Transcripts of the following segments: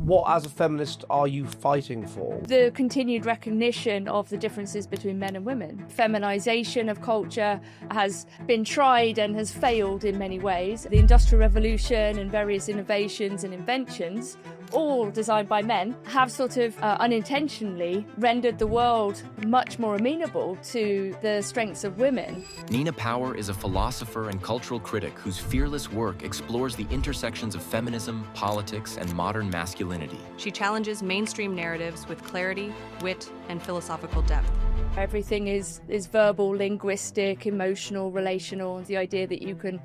What, as a feminist, are you fighting for? The continued recognition of the differences between men and women. Feminisation of culture has been tried and has failed in many ways. The Industrial Revolution and various innovations and inventions, all designed by men, have sort of unintentionally rendered the world much more amenable to the strengths of women. Nina Power is a philosopher and cultural critic whose fearless work explores the intersections of feminism, politics, and modern masculinity. She challenges mainstream narratives with clarity, wit, and philosophical depth. Everything is verbal, linguistic, emotional, relational. The idea that you can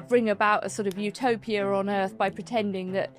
bring about a sort of utopia on Earth by pretending that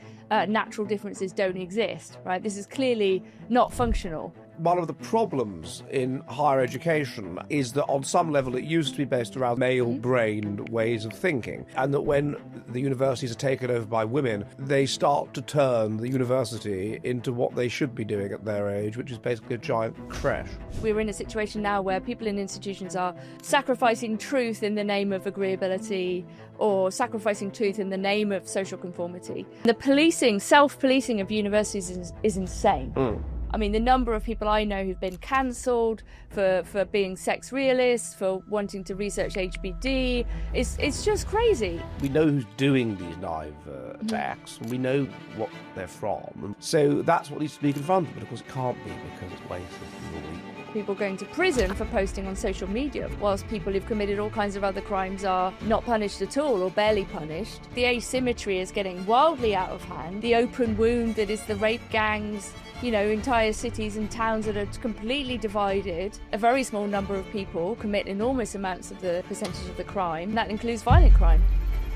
natural differences don't exist, right? This is clearly not functional. One of the problems in higher education is that on some level it used to be based around male-brained ways of thinking, and that when the universities are taken over by women, they start to turn the university into what they should be doing at their age, which is basically a giant creche. We're in a situation now where people in institutions are sacrificing truth in the name of agreeability or sacrificing truth in the name of social conformity. The policing, self-policing of universities is insane. I mean, the number of people I know who've been cancelled for being sex realists, for wanting to research HBD, it's just crazy. We know who's doing these naive attacks, and we know what they're from. So that's what needs to be confronted, but of course it can't be because it's racist and illegal. People going to prison for posting on social media, whilst people who've committed all kinds of other crimes are not punished at all or barely punished. The asymmetry is getting wildly out of hand. The open wound that is the rape gangs, you know, entire cities and towns that are completely divided. A very small number of people commit enormous amounts of the percentage of the crime. That includes violent crime.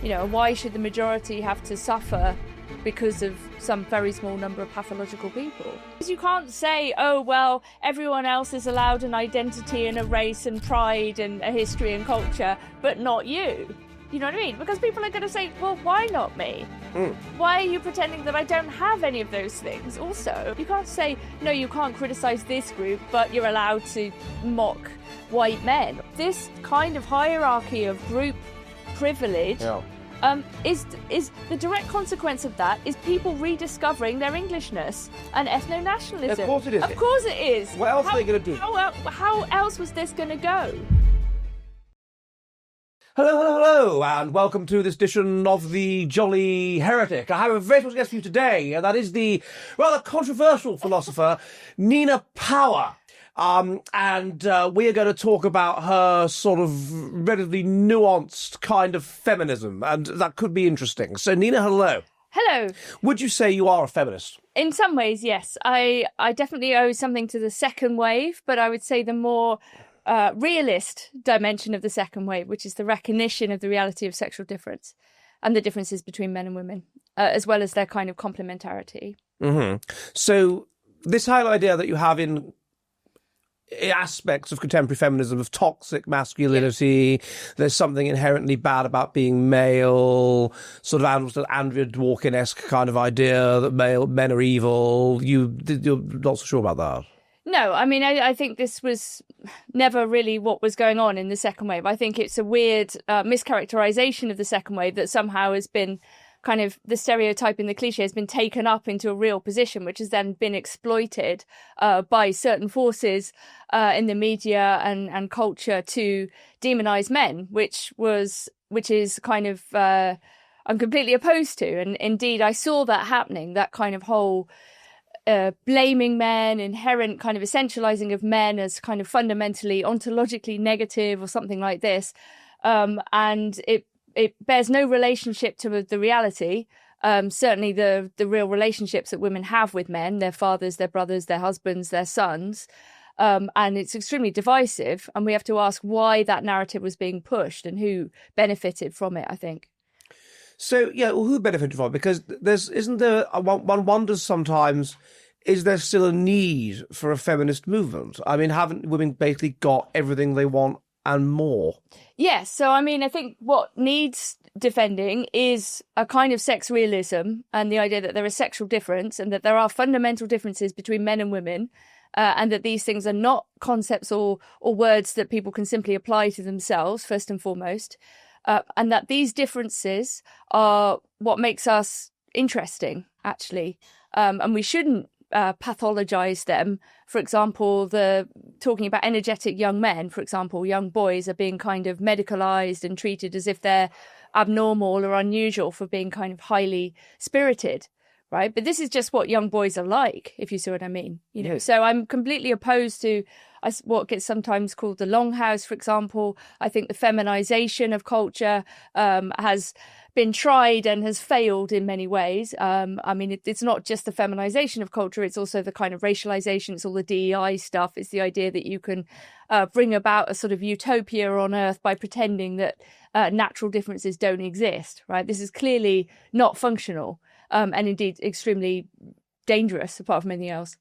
You know, why should the majority have to suffer because of some very small number of pathological people? Because you can't say, oh, well, everyone else is allowed an identity and a race and pride and a history and culture, but not you. You know what I mean? Because people are going to say, well, why not me? Why are you pretending that I don't have any of those things? Also, you can't say, no, you can't criticise this group, but you're allowed to mock white men. This kind of hierarchy of group privilege is the direct consequence of that is people rediscovering their Englishness and ethno-nationalism. Of course it is. Of course it is. What else are they going to do? How else was this going to go? Hello, and welcome to this edition of the Jolly Heretic. I have a very special guest for you today, and that is the rather controversial philosopher Nina Power. And we are going to talk about her sort of relatively nuanced kind of feminism, and that could be interesting. So, Nina, hello. Hello. Would you say you are a feminist? In some ways, yes. I definitely owe something to the second wave, but I would say the more realist dimension of the second wave, which is the recognition of the reality of sexual difference and the differences between men and women, as well as their kind of complementarity. So this whole idea that you have in aspects of contemporary feminism of toxic masculinity, there's something inherently bad about being male, sort of Andrea Dworkin-esque kind of idea that men are evil. You're not so sure about that? No, I mean, I think this was never really what was going on in the second wave. I think it's a weird mischaracterization of the second wave that somehow has been kind of the stereotype and the cliche has been taken up into a real position, which has then been exploited by certain forces in the media and culture to demonize men, which is kind of I'm completely opposed to. And indeed, I saw that happening, that kind of whole blaming men, inherent kind of essentializing of men as kind of fundamentally ontologically negative or something like this. And it bears no relationship to the reality. Certainly the real relationships that women have with men, their fathers, their brothers, their husbands, their sons. And it's extremely divisive. And we have to ask why that narrative was being pushed and who benefited from it, I think. So, yeah, well, who benefited from it? Because one wonders sometimes, is there still a need for a feminist movement? I mean, haven't women basically got everything they want and more? Yes. So, I mean, I think what needs defending is a kind of sex realism and the idea that there is sexual difference and that there are fundamental differences between men and women, and that these things are not concepts or words that people can simply apply to themselves, first and foremost. And that these differences are what makes us interesting, actually. and we shouldn't pathologize them. For example, talking about energetic young men, for example, young boys are being kind of medicalized and treated as if they're abnormal or unusual for being kind of highly spirited, right? But this is just what young boys are like, if you see what I mean. You know, so I'm completely opposed to what gets sometimes called the longhouse, for example. I think the feminization of culture has been tried and has failed in many ways. I mean, it's not just the feminization of culture, it's also the kind of racialization, it's all the DEI stuff. It's the idea that you can bring about a sort of utopia on Earth by pretending that natural differences don't exist, right? This is clearly not functional and indeed extremely dangerous, apart from anything else.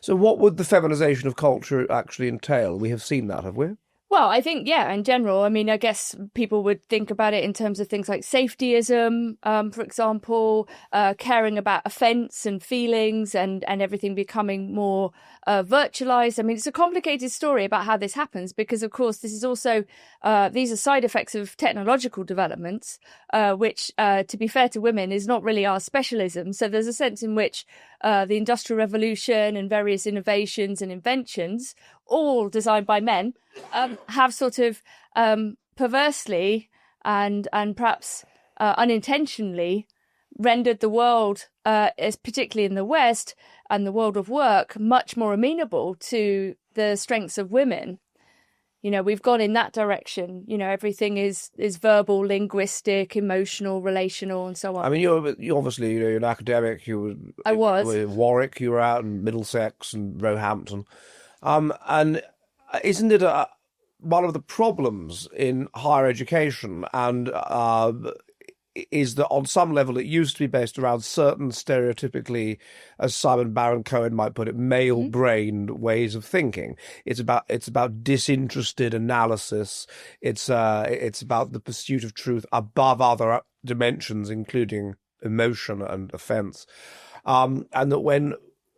So what would the feminization of culture actually entail? We have seen that, have we? Well, I think, yeah, in general, I mean, I guess people would think about it in terms of things like safetyism, for example, caring about offence and feelings and everything becoming more virtualized. I mean, it's a complicated story about how this happens because, of course, this is also, these are side effects of technological developments, which, to be fair to women, is not really our specialism. So there's a sense in which the Industrial Revolution and various innovations and inventions, all designed by men, have sort of perversely and perhaps unintentionally rendered the world, as particularly in the West and the world of work, much more amenable to the strengths of women. You know, we've gone in that direction. You know, everything is verbal, linguistic, emotional, relational, and so on. I mean, you obviously, you're an academic. I was. With Warwick, you were out in Middlesex and Roehampton. And isn't it one of the problems in higher education and is that on some level it used to be based around certain stereotypically, as Simon Baron-Cohen might put it, male-brained ways of thinking. It's about disinterested analysis. It's about the pursuit of truth above other dimensions, including emotion and offence. And that when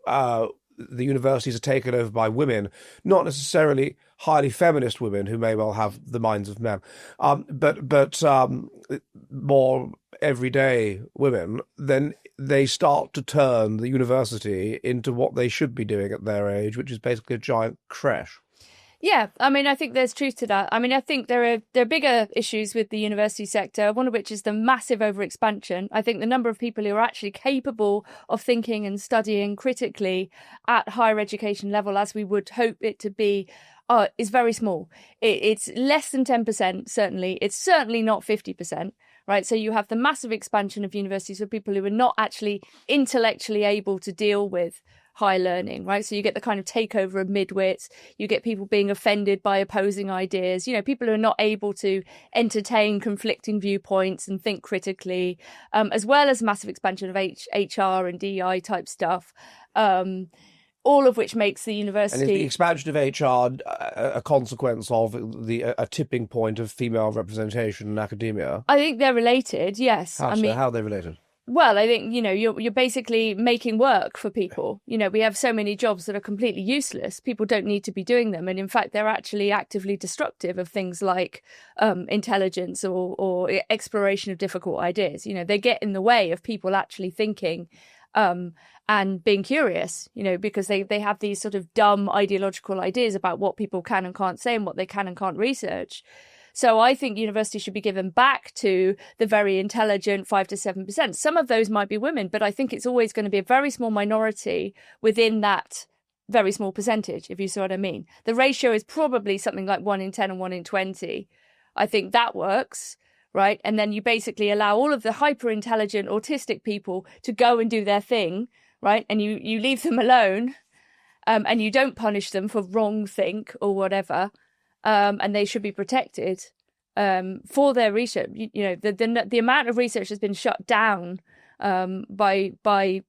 the universities are taken over by women, not necessarily highly feminist women who may well have the minds of men, but more everyday women, then they start to turn the university into what they should be doing at their age, which is basically a giant creche. Yeah, I mean, I think there's truth to that. I mean, I think there are bigger issues with the university sector, one of which is the massive overexpansion. I think the number of people who are actually capable of thinking and studying critically at higher education level, as we would hope it to be, is very small. It's less than 10%, certainly. It's certainly not 50%. Right, so you have the massive expansion of universities for people who are not actually intellectually able to deal with high learning, right? So you get the kind of takeover of midwits, you get people being offended by opposing ideas, you know, people who are not able to entertain conflicting viewpoints and think critically, as well as massive expansion of HR and DEI type stuff. All of which makes the university... And is the expansion of HR a consequence of a tipping point of female representation in academia? I think they're related, yes. How are they related? Well, I think, you know, you're basically making work for people. You know, we have so many jobs that are completely useless. People don't need to be doing them. And in fact, they're actually actively destructive of things like intelligence or exploration of difficult ideas. You know, they get in the way of people actually thinking and being curious, you know, because they have these sort of dumb ideological ideas about what people can and can't say and what they can and can't research. So I think universities should be given back to the very intelligent 5 to 7%. Some of those might be women, but I think it's always going to be a very small minority within that very small percentage, if you see what I mean. The ratio is probably something like 1 in 10 and 1 in 20. I think that works. Right. And then you basically allow all of the hyper intelligent autistic people to go and do their thing. Right. And you leave them alone and you don't punish them for wrong think or whatever. And they should be protected for their research. You know, the amount of research has been shut down by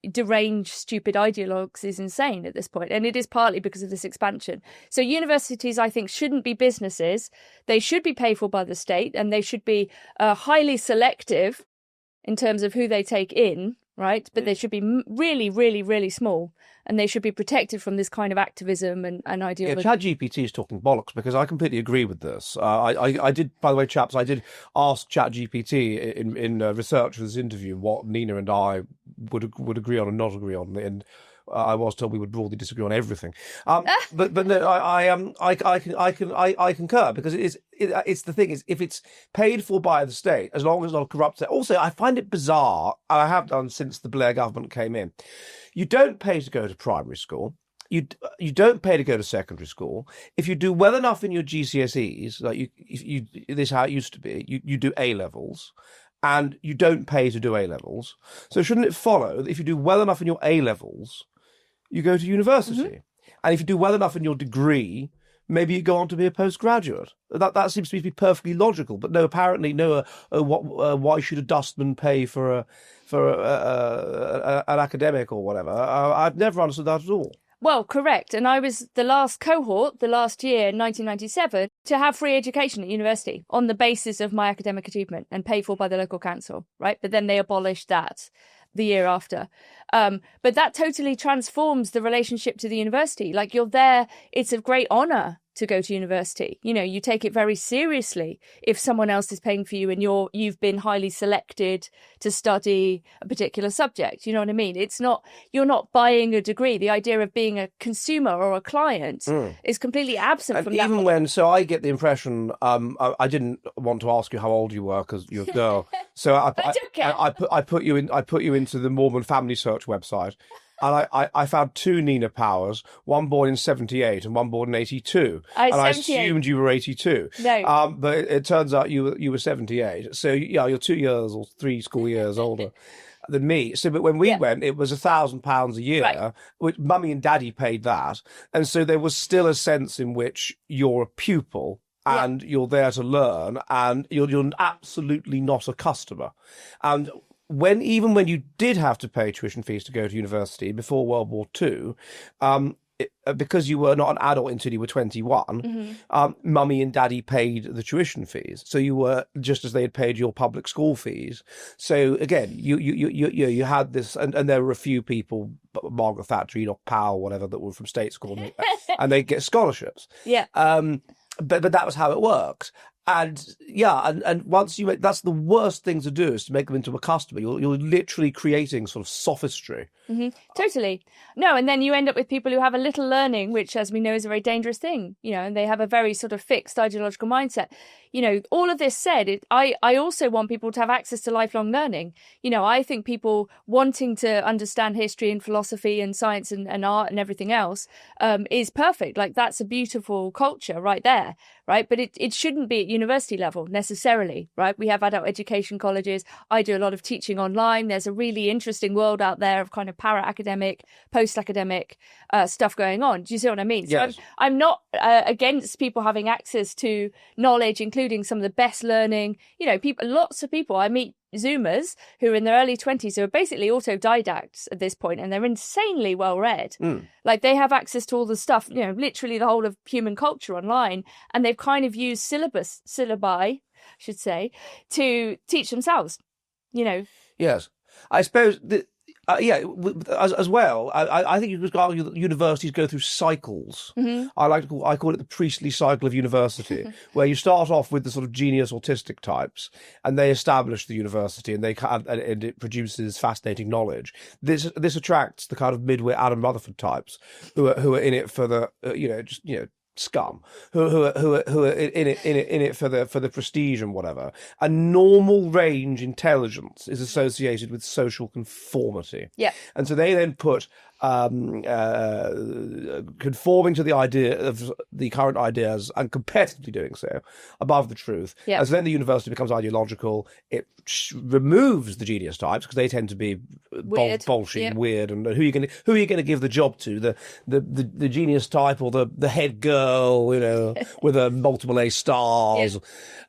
deranged, stupid ideologues is insane at this point. And it is partly because of this expansion. So universities, I think, shouldn't be businesses. They should be paid for by the state and they should be highly selective in terms of who they take in. right? But they should be really, really, really small, and they should be protected from this kind of activism and ideology. Yeah, ChatGPT is talking bollocks, because I completely agree with this. I did, by the way, chaps, I did ask ChatGPT in research for this interview what Nina and I would agree on and not agree on, and I was told we would broadly disagree on everything. But no, I concur, because it's the thing is, if it's paid for by the state, as long as it's not corrupt. Also, I find it bizarre, and I have done since the Blair government came in. You don't pay to go to primary school. You don't pay to go to secondary school. If you do well enough in your GCSEs, like this is how it used to be. You do A levels. And you don't pay to do A levels. So shouldn't it follow that if you do well enough in your A levels, you go to university? Mm-hmm. And if you do well enough in your degree, maybe you go on to be a postgraduate. That seems to be perfectly logical. But no, apparently, no. Why should a dustman pay for an academic or whatever? I've never understood that at all. Well, correct. And I was the last cohort, the last year, 1997, to have free education at university on the basis of my academic achievement and paid for by the local council, right? But then they abolished that the year after. But that totally transforms the relationship to the university. Like, you're there, it's a great honour to go to university. You know, you take it very seriously if someone else is paying for you and you've been highly selected to study a particular subject. You know what I mean? It's not, you're not buying a degree. The idea of being a consumer or a client is completely absent from that. Even when, so I get the impression, I didn't want to ask you how old you were because you're a girl. So I put you into the Mormon Family Search website. And I found two Nina Powers, one born in 78 and one born in 82. And I assumed you were 82. No. But it turns out you were 78. So, yeah, you're 2 years or 3 school years older than me. So, but when we went, it was £1,000 a year, right, which mummy and daddy paid that. And so there was still a sense in which you're a pupil and you're there to learn, and you're absolutely not a customer. And even when you did have to pay tuition fees to go to university before World War II, because you were not an adult until you were 21, mummy and daddy paid the tuition fees. So you were just as they had paid your public school fees. So again, you had this, and there were a few people, Margaret Thatcher, Enoch Powell, whatever, that were from state school, and they get scholarships. Yeah. But that was how it worked. And and once that's the worst thing to do, is to make them into a customer. You're literally creating sort of sophistry. Mm-hmm. Totally. No, and then you end up with people who have a little learning, which, as we know, is a very dangerous thing, you know, and they have a very sort of fixed ideological mindset. You know, all of this said, I also want people to have access to lifelong learning. You know, I think people wanting to understand history and philosophy and science and art and everything else is perfect. Like, that's a beautiful culture right there, right? But it shouldn't be at university level necessarily, right? We have adult education colleges. I do a lot of teaching online. There's a really interesting world out there of kind of para-academic, post-academic stuff going on. Do you see what I mean? Yes. So I'm not against people having access to knowledge, including some of the best learning. You know, lots of people, I meet Zoomers who are in their early 20s who are basically autodidacts at this point, and they're insanely well read. Like, they have access to all the stuff, you know, literally the whole of human culture online, and they've kind of used syllabi, I should say, to teach themselves, you know. Yes. I suppose as well, I think you could argue that universities go through cycles. Mm-hmm. I call it the priestly cycle of university, where you start off with the sort of genius autistic types, and they establish the university, and and it produces fascinating knowledge. This attracts the kind of midwit Adam Rutherford types who are in it for the scum who are in it for the prestige and whatever. A normal range intelligence is associated with social conformity. Yeah. And so they then put conforming to the idea of the current ideas and competitively doing so above the truth. Yeah. As then the university becomes ideological, it removes the genius types because they tend to be bullshit and weird. And who are you going to give the job to? The genius type or the head girl, you know, with a multiple A stars.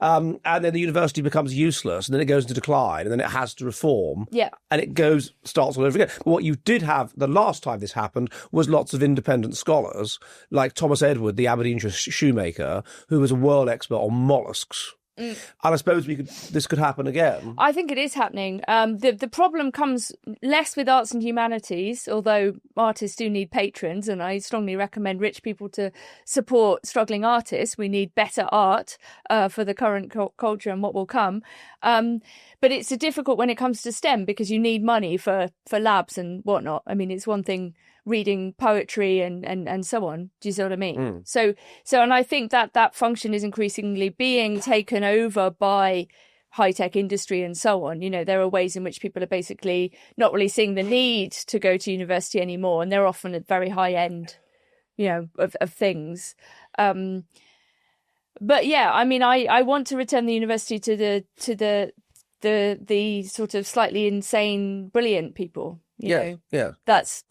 Yeah. And then the university becomes useless, and then it goes into decline, and then it has to reform. Yeah. And it starts all over again. But what you did have the last time this happened was lots of independent scholars like Thomas Edward, the Aberdeenshire shoemaker, who was a world expert on mollusks. And I suppose this could happen again. I think it is happening. The problem comes less with arts and humanities, although artists do need patrons, and I strongly recommend rich people to support struggling artists. We need better art for the current culture and what will come. But it's difficult when it comes to STEM because you need money for labs and whatnot. I mean, it's one thing reading poetry and so on. Do you see what I mean? So and I think that function is increasingly being taken over by high-tech industry and so on. You know, there are ways in which people are basically not really seeing the need to go to university anymore, and they're often at very high end, you know, of things. But yeah, I mean, I want to return the university to the sort of slightly insane, brilliant people. You know, that's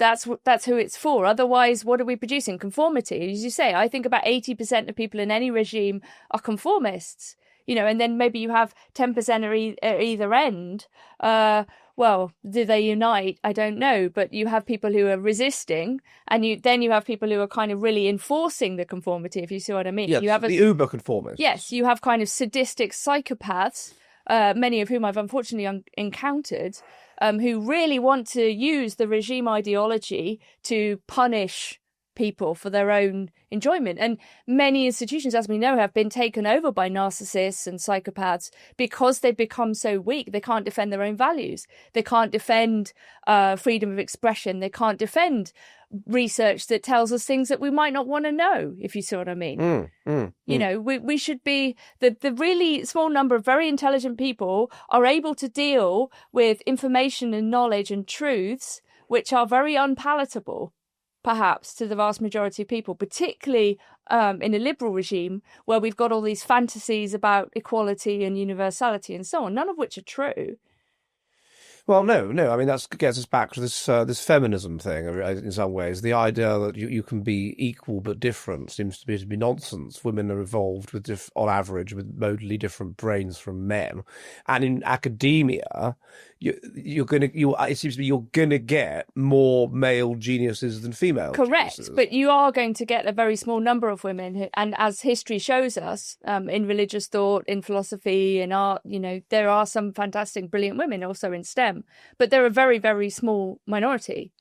who it's for. Otherwise, what are we producing? Conformity, as you say. I think about 80% of people in any regime are conformists. You know, and then maybe you have 10% at either end. Well, do they unite? I don't know. But you have people who are resisting, and then you have people who are kind of really enforcing the conformity, if you see what I mean. Yes, you have the uber conformists. Yes, you have kind of sadistic psychopaths, many of whom I've unfortunately encountered, who really want to use the regime ideology to punish people for their own enjoyment. And many institutions, as we know, have been taken over by narcissists and psychopaths because they've become so weak. They can't defend their own values. They can't defend freedom of expression. They can't defend research that tells us things that we might not want to know, if you see what I mean. You know, we should be, the really small number of very intelligent people are able to deal with information and knowledge and truths which are very unpalatable, perhaps, to the vast majority of people, particularly in a liberal regime where we've got all these fantasies about equality and universality and so on, none of which are true. Well, no. I mean, that gets us back to this feminism thing. In some ways, the idea that you can be equal but different seems to be nonsense. Women are evolved with, on average, with modally different brains from men, and in academia, it seems to be you're gonna get more male geniuses than female. Correct, geniuses. But you are going to get a very small number of women who, and as history shows us, in religious thought, in philosophy, in art, you know, there are some fantastic, brilliant women also in STEM. But they're a very, very small minority,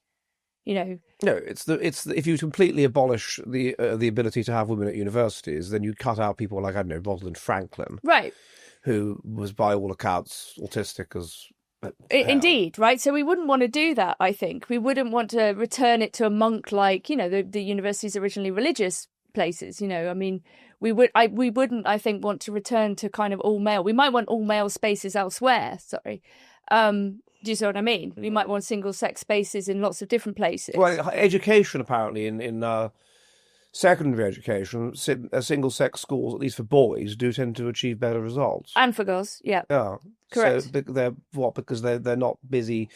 you know. No, it's if you completely abolish the ability to have women at universities, then you cut out people like, I don't know, Rosalind Franklin, right, who was by all accounts autistic as hell. Indeed, right. So we wouldn't want to do that. I think we wouldn't want to return it to a monk-like, you know, the universities originally religious places. You know, I mean, we wouldn't, I think, want to return to kind of all male. We might want all male spaces elsewhere. Sorry. Do you see what I mean? We might want single-sex spaces in lots of different places. Well, education, apparently, in secondary education, single-sex schools, at least for boys, do tend to achieve better results. And for girls, yeah. Yeah. Correct. So because they're not busy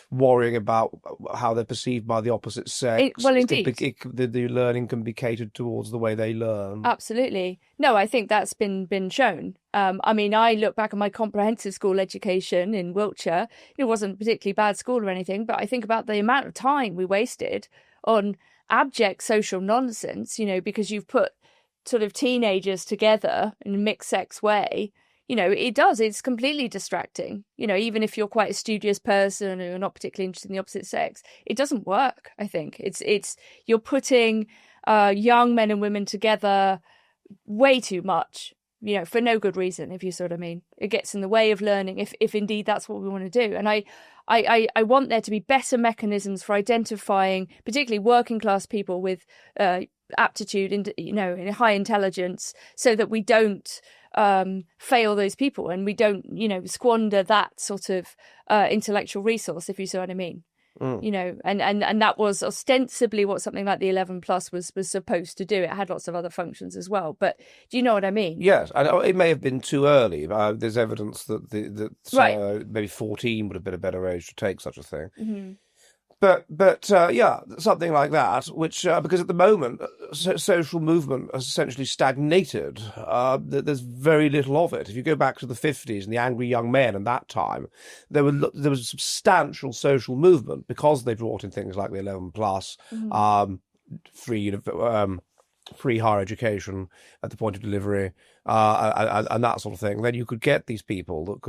worrying about how they're perceived by the opposite sex. Well, indeed. The learning can be catered towards the way they learn. Absolutely. No, I think that's been shown. I mean, I look back at my comprehensive school education in Wiltshire. It wasn't a particularly bad school or anything, but I think about the amount of time we wasted on abject social nonsense, you know, because you've put sort of teenagers together in a mixed sex way. You know, it's completely distracting. You know, even if you're quite a studious person or you're not particularly interested in the opposite sex, it doesn't work, I think. You're putting young men and women together way too much, you know, for no good reason, if you see what I mean. It gets in the way of learning, if indeed that's what we want to do. And I want there to be better mechanisms for identifying particularly working class people with aptitude and, you know, in high intelligence, so that we don't fail those people and we don't, you know, squander that sort of intellectual resource, if you see what I mean. You know, and that was ostensibly what something like the 11 plus was supposed to do. It had lots of other functions as well. But do you know what I mean? Yes, it may have been too early. There's evidence that Right. Maybe 14 would have been a better age to take such a thing. Mm-hmm. But yeah, something like that, which, because at the moment, social movement has essentially stagnated. There's very little of it. If you go back to the 50s and the angry young men and that time, there was substantial social movement because they brought in things like the 11 plus, free higher education at the point of delivery, and that sort of thing, then you could get these people that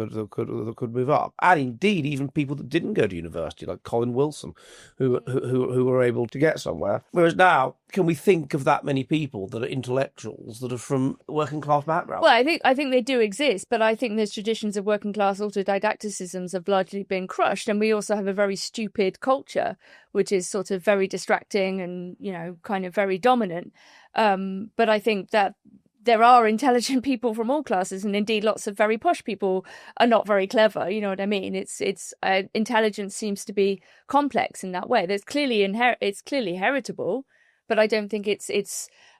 could move up, and indeed even people that didn't go to university, like Colin Wilson, who were able to get somewhere. Whereas now, can we think of that many people that are intellectuals that are from working class backgrounds? Well, I think they do exist, but I think those traditions of working class autodidacticisms have largely been crushed, and we also have a very stupid culture, which is sort of very distracting and, you know, kind of very dominant. But I think that there are intelligent people from all classes, and indeed lots of very posh people are not very clever. You know what I mean? It's intelligence seems to be complex in that way. There's clearly it's clearly heritable, but I don't think it's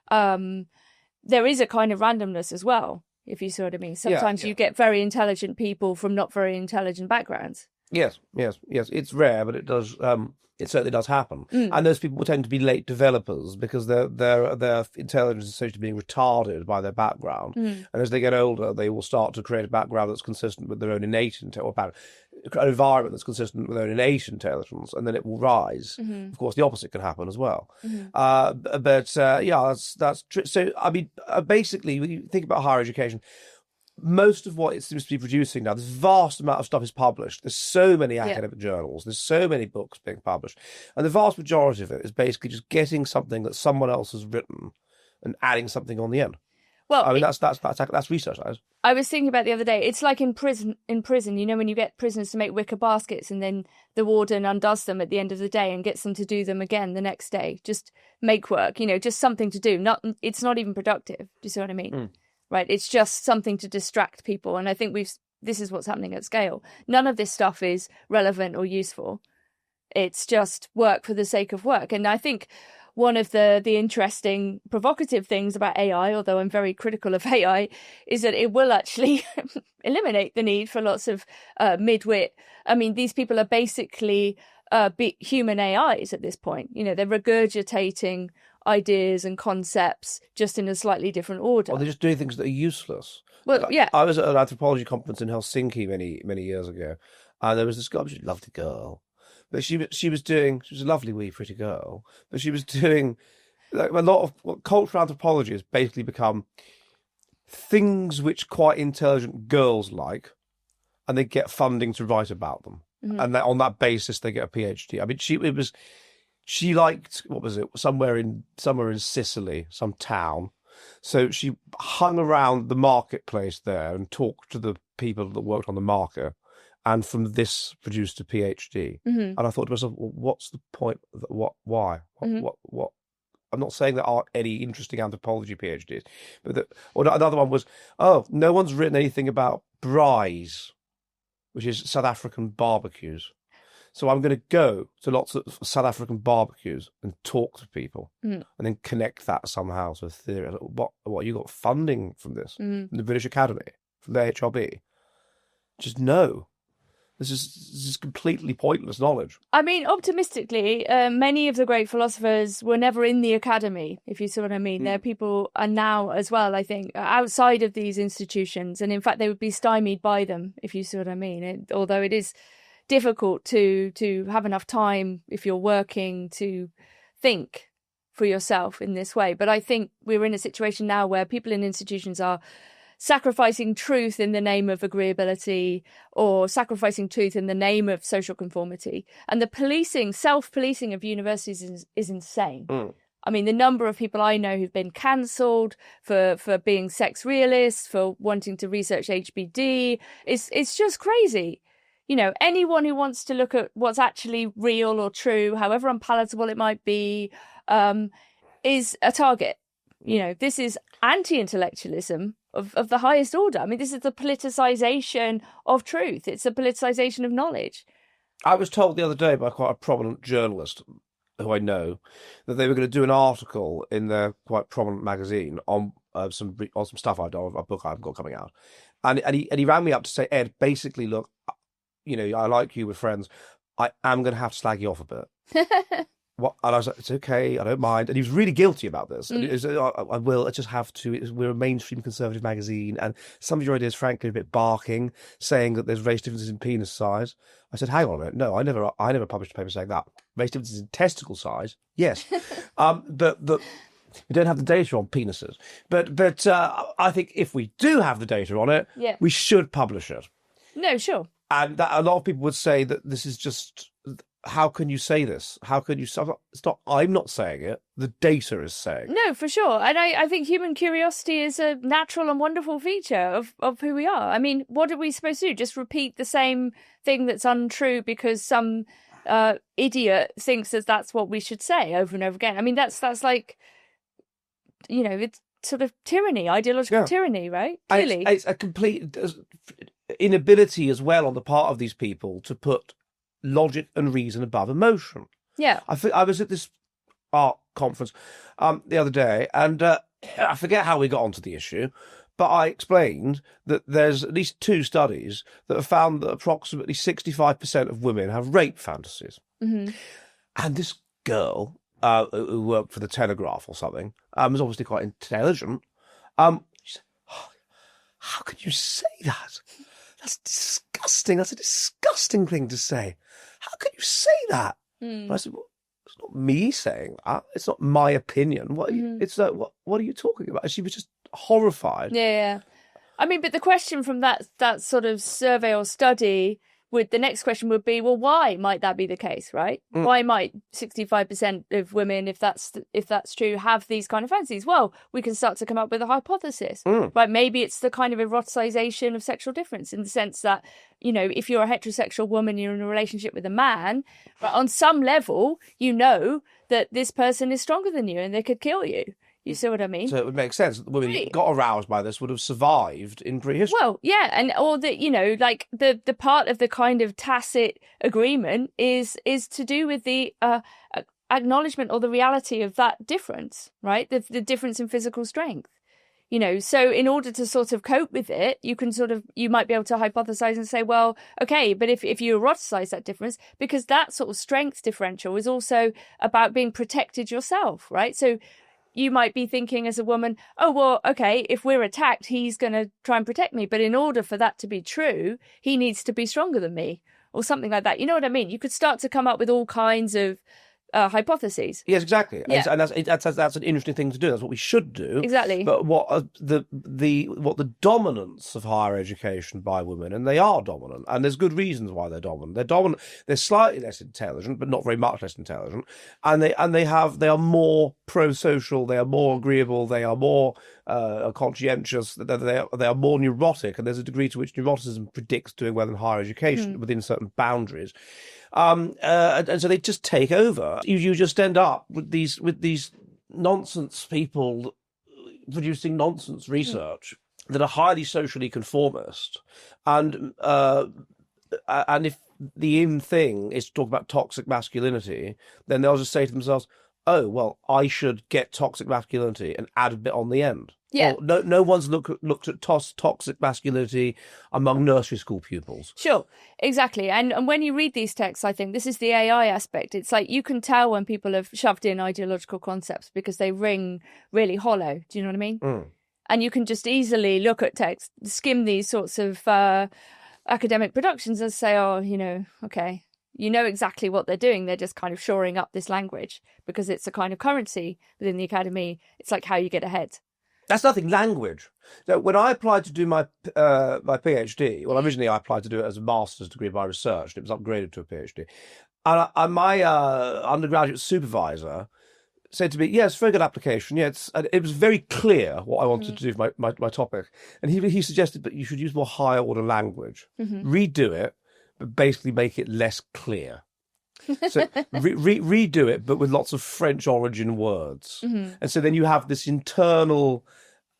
there is a kind of randomness as well, if you see what I mean. Sometimes you get very intelligent people from not very intelligent backgrounds. Yes. It's rare, but it does. It certainly does happen. And those people tend to be late developers because their intelligence is essentially being retarded by their background. And as they get older, they will start to create a background that's consistent with their own innate intelligence, an environment that's consistent with their own innate intelligence, and then it will rise. Of course, the opposite can happen as well. That's true. So, I mean, basically, when you think about higher education, most of what it seems to be producing now, this vast amount of stuff is published. There's so many academic journals. There's so many books being published. And the vast majority of it is basically just getting something that someone else has written and adding something on the end. Well, I mean, that's research. I was thinking about the other day, it's like in prison, you know, when you get prisoners to make wicker baskets and then the warden undoes them at the end of the day and gets them to do them again the next day. Just make work, you know, just something to do. It's not even productive. Do you see what I mean? Right, it's just something to distract people, and I think this is what's happening at scale. None of this stuff is relevant or useful. It's just work for the sake of work. And I think one of the interesting, provocative things about AI, although I'm very critical of AI, is that it will actually eliminate the need for lots of midwit. I mean, these people are basically human AIs at this point. You know, they're regurgitating ideas and concepts just in a slightly different order. Or they're just doing things that are useless. Well, yeah. I was at an anthropology conference in Helsinki many years ago, and there was this girl, she loved the girl, but she was a lovely wee pretty girl, but she was doing like a lot of what cultural anthropology has basically become things which quite intelligent girls like, and they get funding to write about them, and on that basis they get a PhD. I mean, she liked, what was it, somewhere in Sicily, some town. So she hung around the marketplace there and talked to the people that worked on the market, and from this produced a PhD. And I thought to myself, well, what's the point? Why? What? I'm not saying there aren't any interesting anthropology PhDs, but another one was, no one's written anything about braais, which is South African barbecues. So I'm going to go to lots of South African barbecues and talk to people and then connect that somehow to a theory. What you got funding from this? From the British Academy? From the HRB? Just no. This is completely pointless knowledge. I mean, optimistically, many of the great philosophers were never in the academy, if you see what I mean. There are people are now as well, I think, outside of these institutions. And in fact, they would be stymied by them, if you see what I mean. Although it is difficult to have enough time if you're working to think for yourself in this way. But I think we're in a situation now where people in institutions are sacrificing truth in the name of agreeability or sacrificing truth in the name of social conformity. And the self-policing of universities is insane. I mean, the number of people I know who've been cancelled for being sex realists, for wanting to research HBD, it's just crazy. You know, anyone who wants to look at what's actually real or true, however unpalatable it might be, is a target. You know, this is anti-intellectualism of the highest order. I mean, this is the politicization of truth. It's a politicization of knowledge. I was told the other day by quite a prominent journalist who I know that they were going to do an article in their quite prominent magazine on some stuff I've done, a book I've got coming out. And he rang me up to say, Ed, basically, look, you know, I like you, we're friends. I am going to have to slag you off a bit. And I was like, it's okay, I don't mind. And he was really guilty about this. And was, I will, I just have to. We're a mainstream conservative magazine. And some of your ideas, frankly, are a bit barking, saying that there's race differences in penis size. I said, hang on a minute. No, I never published a paper saying that. Race differences in testicle size, yes. We don't have the data on penises. But I think if we do have the data on it, we should publish it. No, sure. And that, a lot of people would say that this is just, how can you say this? How can you, it's not, I'm not saying it, the data is saying. No, for sure. And I think human curiosity is a natural and wonderful feature of who we are. I mean, what are we supposed to do? Just repeat the same thing that's untrue because some idiot thinks that that's what we should say over and over again. I mean, that's like, it's sort of tyranny, ideological tyranny, right? Clearly. It's a complete inability as well on the part of these people to put logic and reason above emotion. Yeah. I was at this art conference the other day, and I forget how we got onto the issue, but I explained that there's at least 2 studies that have found that approximately 65% of women have rape fantasies. Mm-hmm. And this girl who worked for the Telegraph or something was obviously quite intelligent. She said, how can you say that? That's disgusting. That's a disgusting thing to say. How can you say that? And I said, well, it's not me saying that. It's not my opinion. What are you talking about? And she was just horrified. Yeah. I mean, but the question from that sort of survey or study, the next question would be, well, why might that be the case, right? Why might 65% of women, if that's true, have these kind of fantasies? Well, we can start to come up with a hypothesis, right? Maybe it's the kind of eroticization of sexual difference in the sense that, if you're a heterosexual woman, you're in a relationship with a man, but on some level, that this person is stronger than you and they could kill you. You see what I mean? So it would make sense that the women who got aroused by this would have survived in prehistory. Well, yeah, or like the part of the kind of tacit agreement is to do with the acknowledgement or the reality of that difference, right? The difference in physical strength. So in order to sort of cope with it, you might be able to hypothesize and say, well, okay, but if you eroticize that difference, because that sort of strength differential is also about being protected yourself, right? So you might be thinking as a woman, oh, well, okay, if we're attacked, he's going to try and protect me. But in order for that to be true, he needs to be stronger than me or something like that. You know what I mean? You could start to come up with all kinds of hypotheses. Yes, exactly. Yeah. And that's an interesting thing to do. That's what we should do. Exactly. But what the dominance of higher education by women, and they are dominant, and there's good reasons why they're dominant. They're dominant. They're slightly less intelligent, but not very much less intelligent, and they are more pro-social. They are more agreeable. They are more conscientious. They are more neurotic, and there's a degree to which neuroticism predicts doing well in higher education within certain boundaries. And so they just take over. You just end up with these nonsense people producing nonsense research that are highly socially conformist, and if the in thing is to talk about toxic masculinity, then they'll just say to themselves, oh, well, I should get toxic masculinity and add a bit on the end. Yeah. Well, no one's looked at toxic masculinity among nursery school pupils. Sure, exactly. And when you read these texts, I think this is the AI aspect. It's like you can tell when people have shoved in ideological concepts because they ring really hollow. Do you know what I mean? And you can just easily look at text, skim these sorts of academic productions and say, oh, okay. You know exactly what they're doing. They're just kind of shoring up this language because it's a kind of currency within the academy. It's like how you get ahead. That's nothing, language. So when I applied to do my PhD, well, originally I applied to do it as a master's degree by research, and it was upgraded to a PhD. And my undergraduate supervisor said to me, yes, very good application. Yeah, it was very clear what I wanted to do for my topic. And he suggested that you should use more higher order language, redo it, but basically make it less clear. So redo it, but with lots of French origin words. And so then you have this internal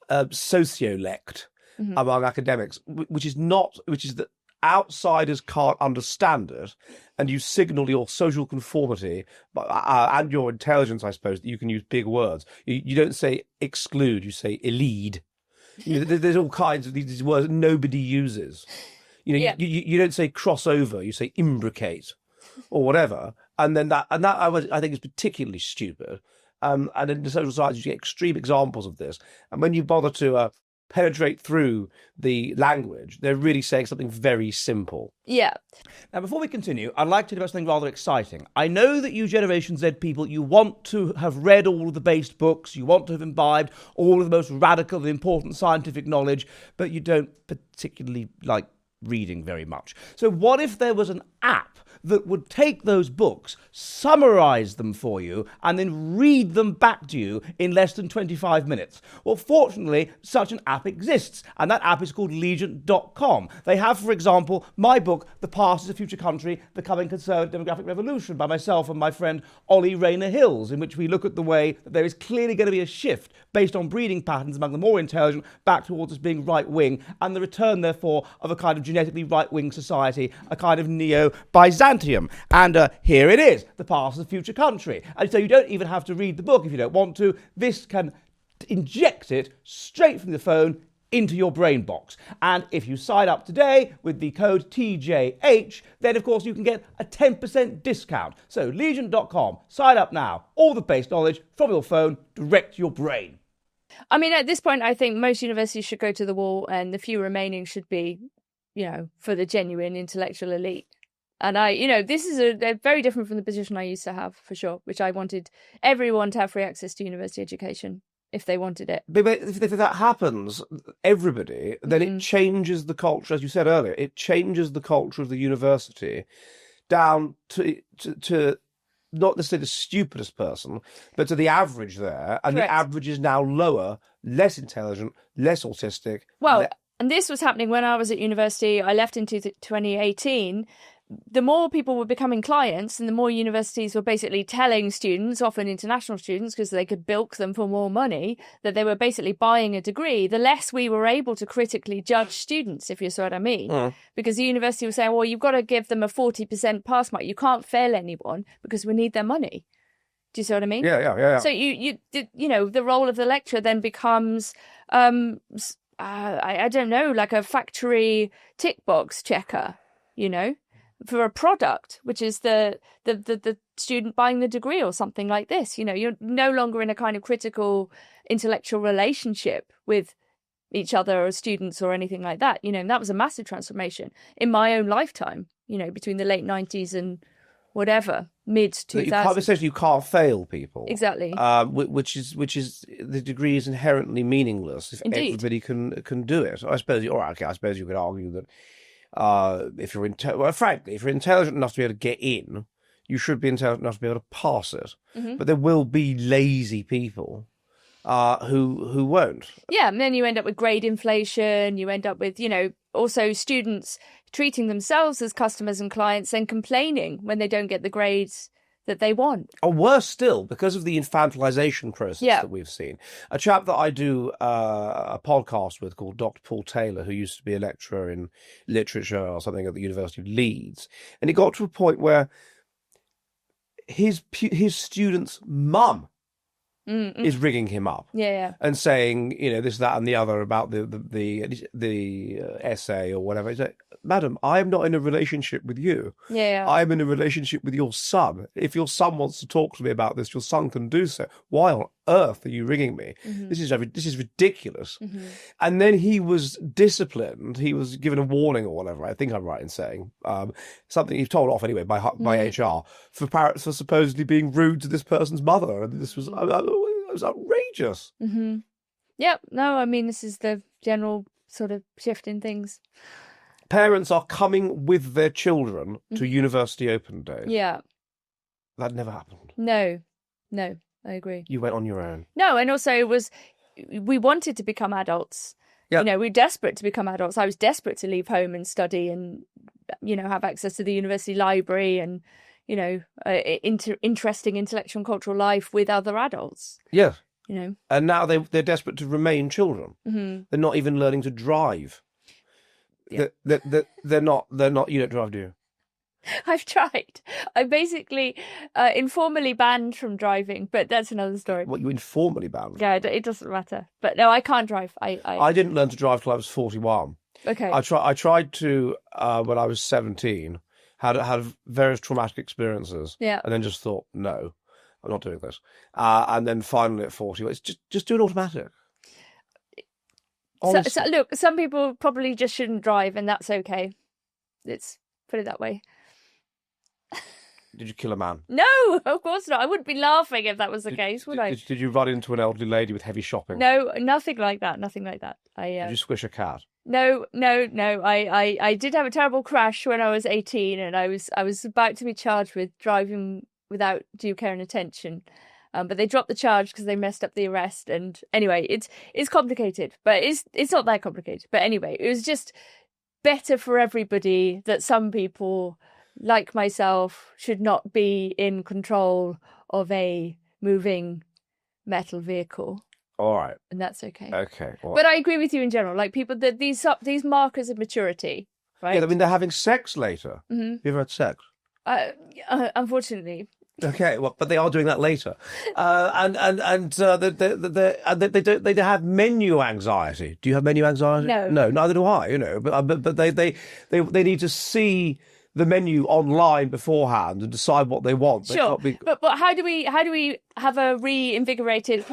sociolect among academics, which is that outsiders can't understand it, and you signal your social conformity and your intelligence, I suppose, that you can use big words. You don't say exclude, you say elide. There's all kinds of these words that nobody uses. You don't say crossover, you say imbricate or whatever, and that I think is particularly stupid. And in the social sciences, you get extreme examples of this. And when you bother to penetrate through the language. They're really saying something very simple. Yeah. Now, before we continue, I'd like to do something rather exciting. I know that you Generation Z people, you want to have read all of the based books, you want to have imbibed all of the most radical and important scientific knowledge, but you don't particularly like reading very much. So what if there was an app that would take those books, summarize them for you, and then read them back to you in less than 25 minutes? Well, fortunately, such an app exists, and that app is called Legion.com. They have, for example, my book, The Past is a Future Country, The Coming Conservative Demographic Revolution, by myself and my friend Ollie Rayner Hills, in which we look at the way that there is clearly going to be a shift based on breeding patterns among the more intelligent back towards us being right-wing, and the return, therefore, of a kind of genetically right-wing society, a kind of neo-Byzantium. And here it is, The Past is a Future Country. And so you don't even have to read the book if you don't want to. This can inject it straight from the phone into your brain box. And if you sign up today with the code TJH, then of course you can get a 10% discount. So Legion.com, sign up now. All the base knowledge from your phone direct to your brain. I mean, at this point, I think most universities should go to the wall, and the few remaining should be, for the genuine intellectual elite. And this is a very different from the position I used to have, for sure, which I wanted everyone to have free access to university education if they wanted it. But if that happens, everybody, then it changes the culture, as you said earlier, it changes the culture of the university down to not necessarily the stupidest person, but to the average there. And Correct. The average is now lower, less intelligent, less autistic. Well, and this was happening when I was at university. I left in 2018. The more people were becoming clients, and the more universities were basically telling students, often international students, because they could bilk them for more money, that they were basically buying a degree, the less we were able to critically judge students, if you see what I mean. Because the university was saying, well, you've got to give them a 40% pass mark. You can't fail anyone because we need their money. Do you see what I mean? Yeah. So the role of the lecturer then becomes, I don't know, like a factory tick box checker, for a product, which is the student buying the degree or something like this. You're no longer in a kind of critical intellectual relationship with each other or students or anything like that. And that was a massive transformation in my own lifetime, between the late 90s and whatever, mid 2000s. Essentially, you can't fail people. Exactly. Which is the degree is inherently meaningless if Indeed. everybody can do it. I suppose you could argue that if you're intelligent enough to be able to get in, you should be intelligent enough to be able to pass it. But there will be lazy people who won't. Yeah, and then you end up with grade inflation. You end up with, also students treating themselves as customers and clients and complaining when they don't get the grades that they want. Or worse still, because of the infantilization process that we've seen. A chap that I do a podcast with called Dr. Paul Taylor, who used to be a lecturer in literature or something at the University of Leeds, and he got to a point where his student's mum is ringing him up and saying, this, that, and the other about the essay or whatever. He's like, madam, I am not in a relationship with you. I am in a relationship with your son. If your son wants to talk to me about this, your son can do so. Why on earth are you ringing me? This is ridiculous. And then he was disciplined. He was given a warning or whatever. I think I'm right in saying something he's told off anyway by HR for supposedly being rude to this person's mother. And this was outrageous. Yep. No, I mean, this is the general sort of shift in things. Parents are coming with their children to university open days. Yeah. That never happened. No, I agree. You went on your own. No, and also we wanted to become adults. Yep. We were desperate to become adults. I was desperate to leave home and study and, have access to the university library and, interesting intellectual and cultural life with other adults. Yes. And now they're desperate to remain children. They're not even learning to drive. Yeah. They're not. You don't drive, do you? I've tried. I basically informally banned from driving, but that's another story. What, you informally banned? Yeah, it doesn't matter. But no, I can't drive. I didn't learn to drive till I was 41. Okay. I tried to when I was 17. Had various traumatic experiences. Yeah. And then just thought, no, I'm not doing this. And then finally at 40, it's just do an automatic. Honestly. So look, some people probably just shouldn't drive, and that's okay. Let's put it that way. Did you kill a man? No, of course not. I wouldn't be laughing if that was the case, would I? Did you run into an elderly lady with heavy shopping? No, nothing like that. Nothing like that. Did you squish a cat? No. I did have a terrible crash when I was 18, and I was about to be charged with driving without due care and attention. But they dropped the charge because they messed up the arrest. And anyway, it's complicated, but it's not that complicated. But anyway, it was just better for everybody that some people, like myself, should not be in control of a moving metal vehicle. All right. And that's okay. Okay. Well, But I agree with you in general. Like people, that these markers of maturity, right? yeah, I mean, they're having sex later. Mm-hmm. Have you ever had sex? Unfortunately. Okay, well, but they are doing that later, they have menu anxiety. Do you have menu anxiety? No, neither do I. But they need to see the menu online beforehand and decide what they want. Sure, but how do we have a reinvigorated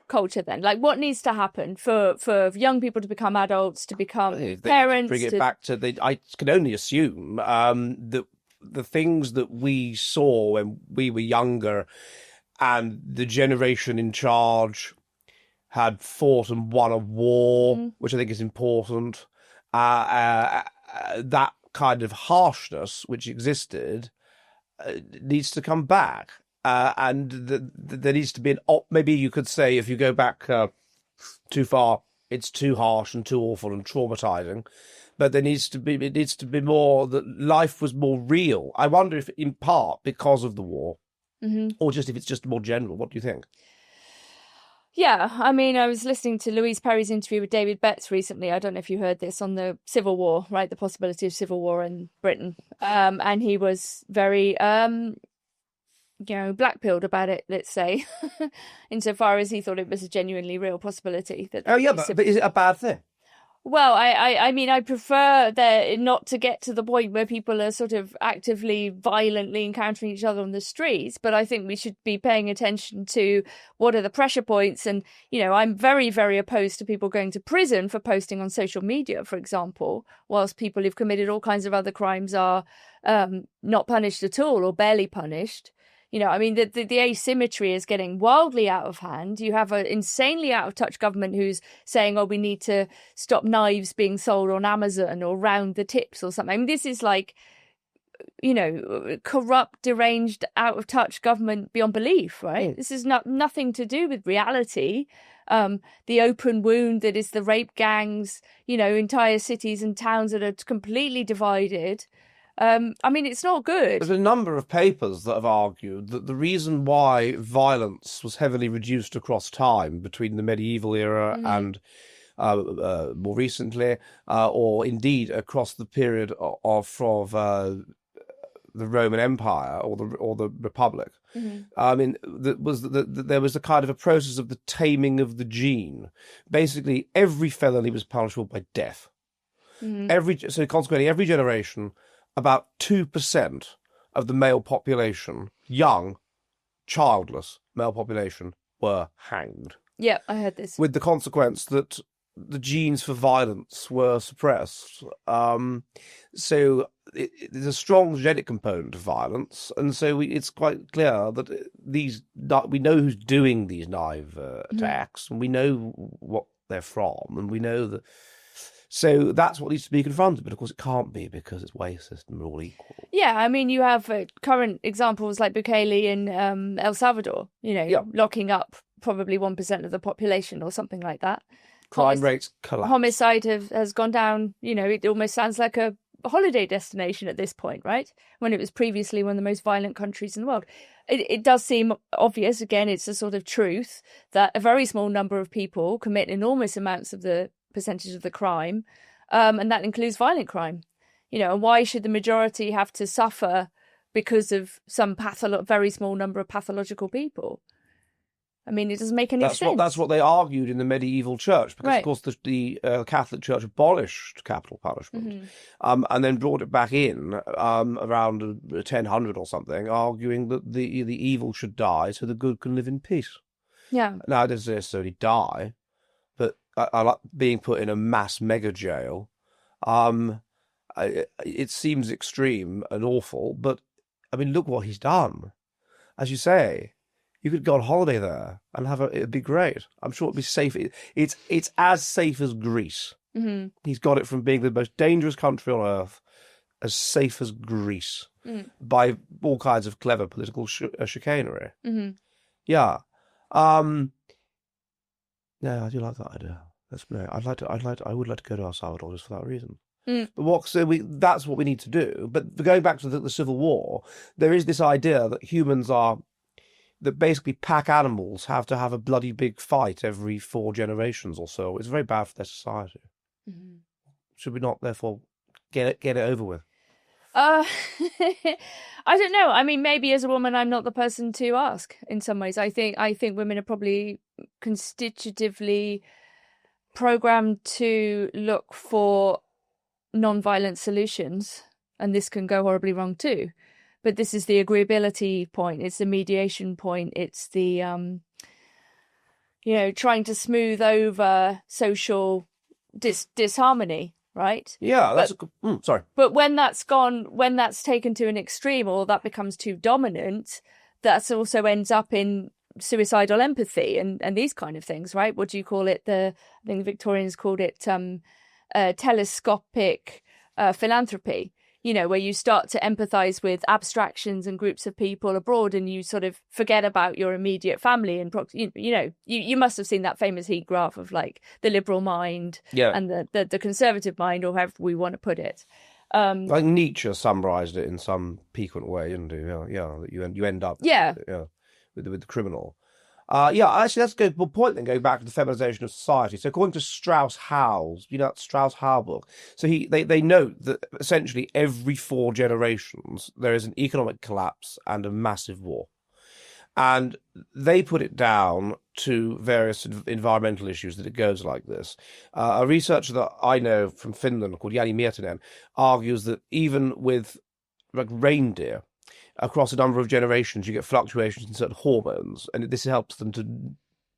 culture then? Like, what needs to happen for young people to become adults, to become parents? Bring it back to I can only assume that the things that we saw when we were younger and the generation in charge had fought and won a war, which I think is important. That kind of harshness which existed needs to come back. And there needs to be maybe you could say, if you go back too far, it's too harsh and too awful and traumatizing. But it needs to be more that life was more real. I wonder if in part because of the war, or just if it's just more general. What do you think? Yeah, I mean, I was listening to Louise Perry's interview with David Betts recently. I don't know if you heard this, on the Civil War, right? The possibility of civil war in Britain. And he was very, black-pilled about it, let's say, insofar as he thought it was a genuinely real possibility. But is it a bad thing? Well, I mean, I prefer that not to get to the point where people are sort of actively, violently encountering each other on the streets. But I think we should be paying attention to what are the pressure points. And, I'm very, very opposed to people going to prison for posting on social media, for example, whilst people who've committed all kinds of other crimes are not punished at all or barely punished. I mean, the asymmetry is getting wildly out of hand. You have an insanely out of touch government who's saying, we need to stop knives being sold on Amazon or round the tips or something. I mean, this is like, corrupt, deranged, out of touch government beyond belief, right? This is nothing to do with reality. The open wound that is the rape gangs, entire cities and towns that are completely divided. I mean, it's not good. There's a number of papers that have argued that the reason why violence was heavily reduced across time between the medieval era and more recently, or indeed across the period of the Roman Empire or the Republic, I mean, there was a kind of a process of the taming of the gene. Basically, every felony was punishable by death. So consequently, every generation, about 2% of the male population, young, childless male population, were hanged. Yeah, I heard this. With the consequence that the genes for violence were suppressed. So there's a strong genetic component of violence, and so it's quite clear that we know who's doing these knife attacks, and we know what they're from, and we know that. So that's what needs to be confronted, but of course it can't be because it's racist and we're all equal. Yeah, I mean, you have current examples like Bukele in El Salvador, locking up probably 1% of the population or something like that. Crime rates collapse. Homicide has gone down, it almost sounds like a holiday destination at this point, right? When it was previously one of the most violent countries in the world. It does seem obvious, again, it's a sort of truth, that a very small number of people commit enormous amounts of the percentage of the crime, and that includes violent crime. And why should the majority have to suffer because of some very small number of pathological people? I mean, it doesn't make any sense. That's what they argued in the medieval church, because of course the Catholic Church abolished capital punishment, and then brought it back in around 1000 or something, arguing that the evil should die so the good can live in peace. Yeah. Now it doesn't necessarily die, but I like being put in a mass mega jail. It seems extreme and awful, but I mean, look what he's done. As you say, you could go on holiday there and it'd be great. I'm sure it'd be safe. It's as safe as Greece. Mm-hmm. He's got it from being the most dangerous country on earth, as safe as Greece, by all kinds of clever political chicanery. Mm-hmm. Yeah. Yeah, I do like that idea. I would like to go to El Salvador just for that reason. But that's what we need to do. But going back to the Civil War, there is this idea that that basically pack animals have to have a bloody big fight every 4 generations or so. It's very bad for their society. Mm-hmm. Should we not, therefore, get it over with? I don't know. I mean, maybe as a woman, I'm not the person to ask. In some ways, I think women are probably constitutively programmed to look for non-violent solutions, and this can go horribly wrong too. But this is the agreeability point. It's the mediation point. It's the trying to smooth over social disharmony. Right? Yeah, sorry. But when that's taken to an extreme, or that becomes too dominant, that also ends up in suicidal empathy and these kind of things, right? What do you call it? I think the Victorians called it telescopic philanthropy. Where you start to empathize with abstractions and groups of people abroad, and you sort of forget about your immediate family. And you must have seen that famous heat graph of like the liberal mind and the conservative mind, or however we want to put it. Like Nietzsche summarized it in some piquant way, didn't he? Yeah. You end up with the criminal. Actually, that's a good point then, going back to the feminization of society. So according to Strauss-Howes, that Strauss-Howe book, so they note that essentially every 4 generations there is an economic collapse and a massive war. And they put it down to various environmental issues, that it goes like this. A researcher that I know from Finland called Jani Miettinen argues that even with like reindeer, across a number of generations, you get fluctuations in certain hormones, and this helps them to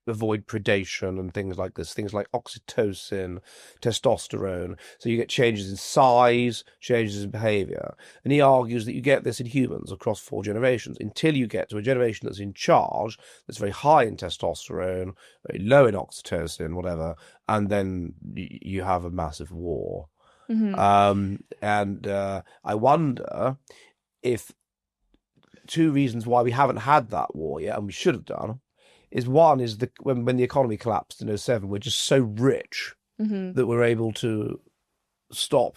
avoid predation and things like this, things like oxytocin, testosterone. So you get changes in size, changes in behavior. And he argues that you get this in humans across 4 generations until you get to a generation that's in charge, that's very high in testosterone, very low in oxytocin, whatever, and then you have a massive war. Mm-hmm. I wonder if 2 reasons why we haven't had that war yet, and we should have done, is one is when the economy collapsed in 2007, we're just so rich that we're able to stop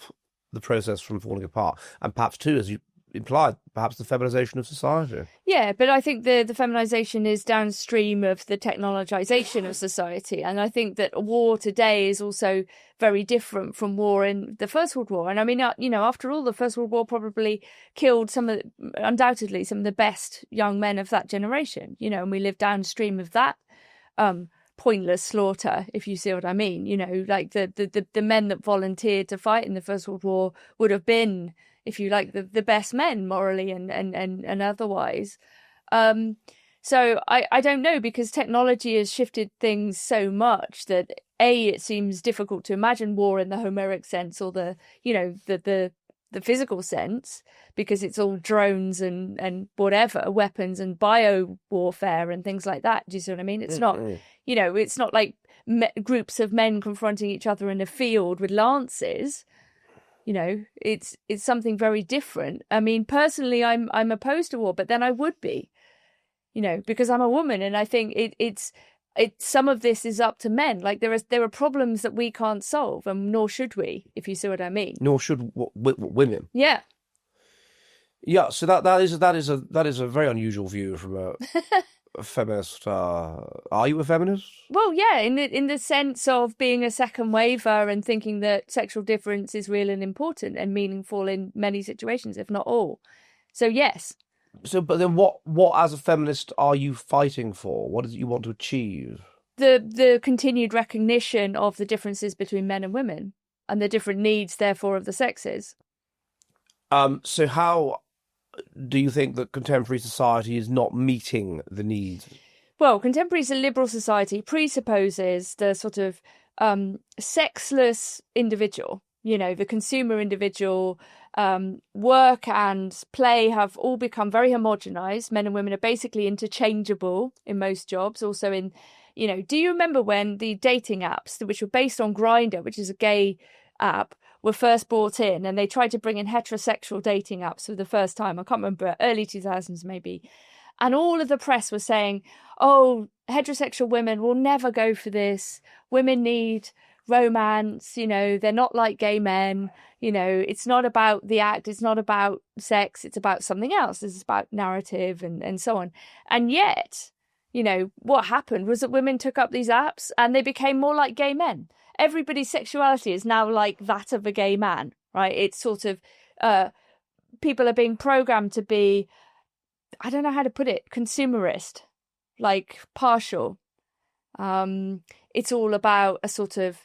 the process from falling apart. And perhaps 2, as you implied, perhaps the feminization of society. Yeah, but I think the feminization is downstream of the technologization of society. And I think that war today is also very different from war in the First World War. And I mean, after all, the First World War probably killed undoubtedly some of the best young men of that generation, and we live downstream of that pointless slaughter, if you see what I mean. Like the men that volunteered to fight in the First World War would have been, if you like, the best men morally and otherwise. So I don't know, because technology has shifted things so much that it seems difficult to imagine war in the Homeric sense, or the physical sense, because it's all drones and whatever, weapons and bio warfare and things like that. Do you see what I mean? It's not, it's not like groups of men confronting each other in a field with lances. It's something very different. I mean, personally, I'm opposed to war, but then I would be, because I'm a woman, and I think it's some of this is up to men. Like there are problems that we can't solve, and nor should we, if you see what I mean. Nor should women. Yeah. Yeah. So that is a very unusual view from a feminist. Are you a feminist? Well, yeah, in the sense of being a second waver and thinking that sexual difference is real and important and meaningful in many situations, if not all. So yes. So, but then what as a feminist are you fighting for? What is it you want to achieve? The continued recognition of the differences between men and women, and the different needs, therefore, of the sexes. So how do you think that contemporary society is not meeting the needs? Well, contemporary liberal society presupposes the sort of sexless individual, the consumer individual. Work and play have all become very homogenized. Men and women are basically interchangeable in most jobs. Also in, do you remember when the dating apps, which were based on Grindr, which is a gay app, were first brought in, and they tried to bring in heterosexual dating apps for the first time? I can't remember, early 2000s maybe. And all of the press was saying, oh, heterosexual women will never go for this. Women need romance, they're not like gay men, it's not about the act, it's not about sex, it's about something else. It's about narrative and so on. And yet, what happened was that women took up these apps and they became more like gay men. Everybody's sexuality is now like that of a gay man, right? It's sort of, people are being programmed to be, I don't know how to put it, consumerist, like partial. It's all about a sort of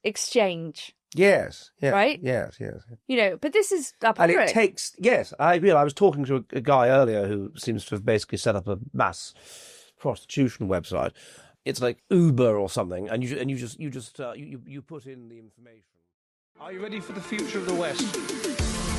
exchange. Yes. Right? Yes. But this is abhorrent. And it takes, yes, I was talking to a guy earlier who seems to have basically set up a mass prostitution website. It's like Uber or something, and you just put in the information. Are you ready for the future of the West?